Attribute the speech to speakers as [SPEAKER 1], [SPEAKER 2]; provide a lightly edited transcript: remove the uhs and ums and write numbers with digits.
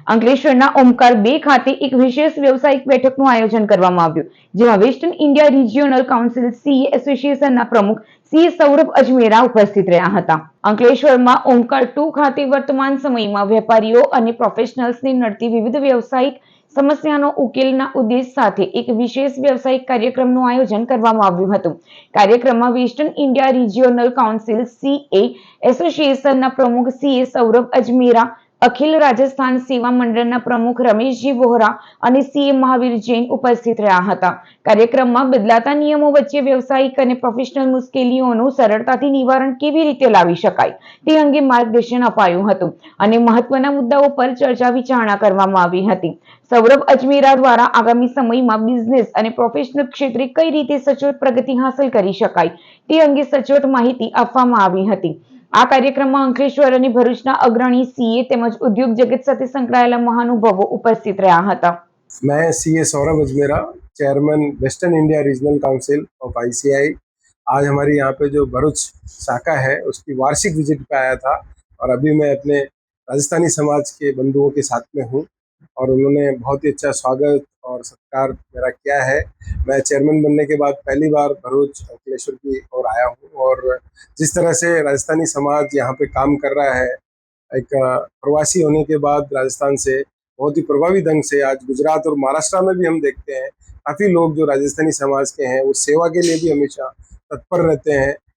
[SPEAKER 1] અંકલેશ્વરના ઓમકાર 2 ખાતે એક વિશેષ વ્યવસાયિક બેઠકનું આયોજન કરવામાં આવ્યું, જેમાં western India regional council CA એસોસિએશનના પ્રમુખ સીએ સૌરભ અજમેરા ઉપસ્થિત રહ્યા હતા. અંકલેશ્વરમાં ઓમકાર 2 ખાતે વર્તમાન સમયમાં વેપારીઓ અને પ્રોફેશનલ્સને નડતી વિવિધ વ્યવસાયિક સમસ્યાનો ઉકેલના ઉદ્દેશ સાથે એક વિશેષ વ્યવસાયિક કાર્યક્રમનું આયોજન કરવામાં આવ્યું હતું. કાર્યક્રમમાં western India regional council CA એસોસિએશનના પ્રમુખ સીએ સૌરભ અજમેરા, અખિલ રાજસ્થાન સેવા મંડળના પ્રમુખ રમેશજી વોહરા અને સીએ મહાવીર જૈન ઉપસ્થિત રહ્યા હતા. કાર્યક્રમમાં બદલાતા નિયમો વચ્ચે વ્યવસાયિક અને પ્રોફેશનલ મુશ્કેલીઓનું સરળતાથી નિવારણ કેવી રીતે લાવી શકાય તે અંગે માર્ગદર્શન અપાયું હતું અને મહત્વના મુદ્દાઓ પર ચર્ચા વિચારણા કરવામાં આવી હતી. સૌરભ અજમેરા દ્વારા આગામી સમયમાં બિઝનેસ અને પ્રોફેશનલ ક્ષેત્રે કઈ રીતે સચોટ પ્રગતિ હાંસલ કરી શકાય તે અંગે સચોટ માહિતી આપવામાં આવી હતી. આ કાર્યક્રમમાં અંકલેશ્વર અને ભરૂચના અગ્રણી સીએ તેમજ ઉદ્યોગ જગત સાથે સંકળાયેલા મહાનુભાવો ઉપસ્થિત રહ્યા હતા.
[SPEAKER 2] मैं CA Saurabh Ajmera, chairman western India regional council of ICI. आज हमारी यहाँ पे जो भरूच शाखा है उसकी वार्षिक विजिट पे आया था और अभी मैं अपने राजस्थानी समाज के बंधुओं के साथ में हूँ और उन्होंने बहुत ही अच्छा स्वागत और सत्कार मेरा किया है। मैं चेयरमैन बनने के बाद पहली बार भरूच अंकलेश्वर की ओर आया हूँ और जिस तरह से राजस्थानी समाज यहाँ पे काम कर रहा है, एक प्रवासी होने के बाद राजस्थान से बहुत ही प्रभावी ढंग से आज गुजरात और महाराष्ट्र में भी हम देखते हैं काफ़ी लोग जो राजस्थानी समाज के हैं वो सेवा के लिए भी हमेशा तत्पर रहते हैं।